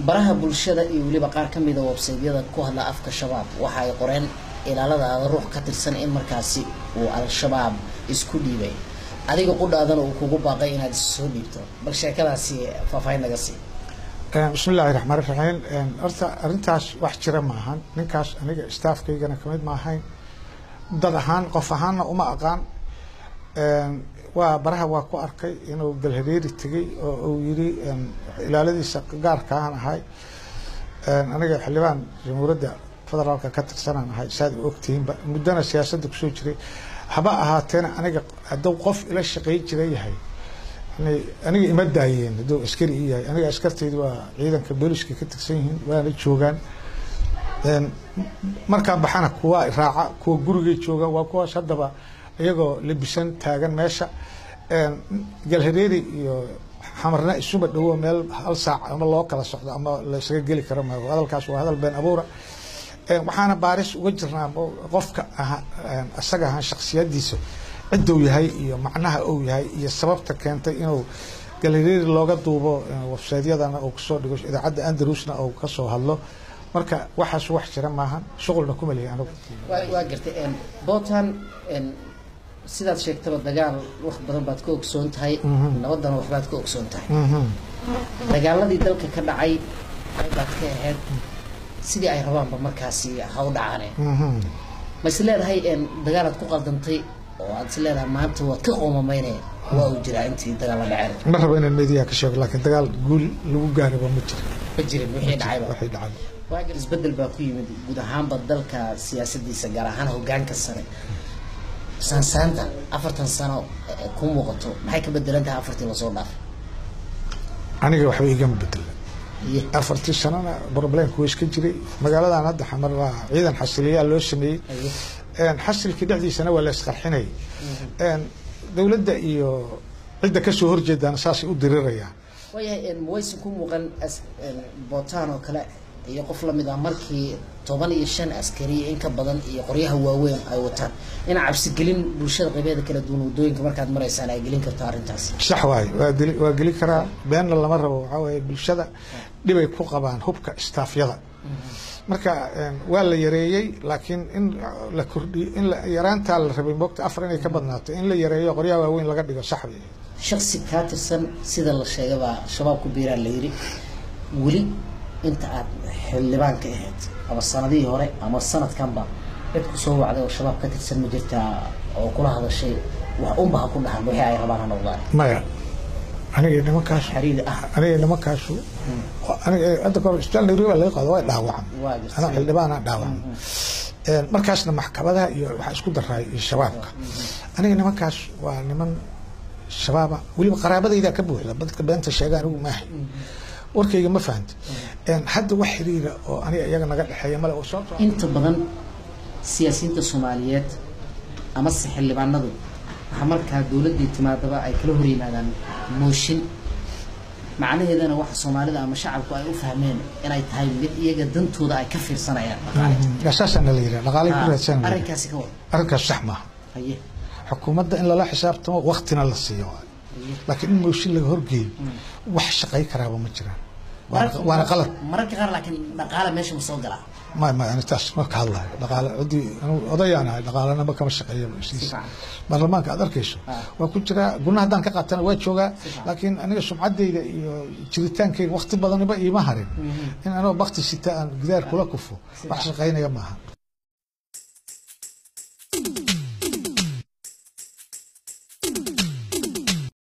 baraha bulshada iyo waliba qaar ka mid ah website-yada ku hadla afka shabaab waxa ay qoreen ilaalada ruux ka tirsan in markaasi uu al-shabaab isku dhiibay adiga qudhaadana uu kugu baaqay inaad soo dhiibto bal sheekadaasi faahfaahin naga sii bismillaahir rahmaanir rahiim horta arintaas wax jira ma ahan ninkaas aniga staafkaygana kamid ma ahayn dad ahaan qof ahaanna uma aqaan waa baraha waa ku arkay inuu galhareeri tagay oo uu yiri ilaaladiisa gaarka aan ahay aniga xildhibaan jamhuuriyadda federaalka ka tirsanaan ahay saad u ogtihiinba muddana siyaasadda kusoo jiray haba ahaateena aniga hadduu qof ila shaqeyn jiray yahay aniga ima daayeen hadduu askari ii yahay aniga askartaydu waa ciidanka booliska ka tirsan yihiin waana joogaan markaan baxana kuwa raaca kuwa gurigay joogaan waa kuwaas haddaba iyagoo labisan taagan meesha galhareeri iyo xamarna isuma dhowo meel hal saac ama loo kala socdo ama la isaga geli karo ma hadalkaas waa hadal been abuura waxaana baaris uga jirnaa qofka asaga ahaan shakhsiyadiisa ciduu yahay iyo macnaha uu yahay iyo sababta keentay inuu galhareeri looga duubo website-yadana uu kasoo dhigo idaacadda Andalus-na uu kasoo hadlo marka waxaas wax jira maahan shaqulna kuma leeyahay anigu waa gartay bootan sidaad sheegtaba dagaal wax badan baad ka ogsoon tahay nabadana waxbaad ka ogsoon tahay dagaaladii dalka ka dhacay aybaad ka ahayd sidii ay rabaanba markaasi ha u dhacaaneen ma is leedahay dagaalaad ku qaldantay oo aad is leedahay maanta waad ka qoomamaynaya waa uu jiraa intii dagaal la dhacay ma rabo inaan meediyaha ka sheego laakiin dagaal guul lagu gaaraba ma jirin wixii dhacay waaga isbedel baa ku yimid guud ahaanba dalka siyaasadiisa gaar ahaan hoggaanka sare sansaanta 40 sano ku muuqato maxay ka bedelantahay 40 la soo dhaafay aniga waxba iga bedelan 40 sanana problem ku iska jiray magaaladan hadda xamar waa ciidan xasiliya loo sameeyay xasilkii dhacdiisana waa la isqarxinay dawladda iyo cidda ka soo horjeedana saas u dirirayaan wayahay waysan ku muuqan bootaan oo kale iyo qof la mid ah markii 15 askari in ka badan iyo qoryaha waaweyn ay wataan in cabsi gelin bulshada qaybeeda kala duwan wadooyinka markaad mareysaan ay gelin karto arintaas sax waay waa gelin karaa been lama rabo waxa way bulshada dhibay ku qabaan hubka staafyada marka waa la yareeyay laakiin in la kordhiyo in la yaraanta la rabay moogta afar inay ka badnaato in la yareeyo qoryaha waaweyn laga dhigo sax weey shakhsi ka tirsan sida la sheegay shabaabku biiraan la yiri wali inta aad xildhibaan ka ahayd ama sanadii hore ama sanadkanba cid ku soo wacday oo shabaab ka tirsan ma jirta oo kula hadashay wax u baahan ku dhahan wixii ay rabaan noqdaan maya aniga nimankaas xariir ah aniga nimankaas aniga hadda kor isbitaal Nairobi laga qaado way dhaawacan ana xildhibaan dhaawacan markaasna maxkamadaha iyo waxa isku daray shabaabka aniga nimankaas waa niman shabaaba waliba qaraabadayda ka buuxda dadka beenta sheegaan ugu maahay warkayga ma fahanti hadda wax xiriira oo aniga iyaga naga dhaxeeyo male oo sababta inta badan siyaasiyiinta Soomaaliyeed ama xildhibaanadu waxa markaa dawladda timaadaba ay kala hor yimaadaan mooshin macnaheedana waxa Soomaalida ama shacabku ay u fahmeen inay tahay mid iyaga dantooda ay ka fiirsanayaan asaasana la yiraahdo dhaqaale ku raadsan arrinkaasi ka wada arrinkaas sax ma haye xukuumadda in la xisaabtamo waqtina la siiyo laakiin mooshin laga horgeeyo wax shaqay karaaba ma jiraan وانا غلط مرك غير لكن دقاله ماشي مسوقله ما انا تاس ما كهله دقاله ودي انا odayaana daqaale ma kama shaqeeyo baarlamaanka aad arkayso waa ku jira guna hadaan ka qaatana waa jooga laakiin aniga sumcadeyda iyo jiritaankayga waqti badan iba iima harin in anoo waqti sita aan gidaar kula kufo wax shaqeynaya maaha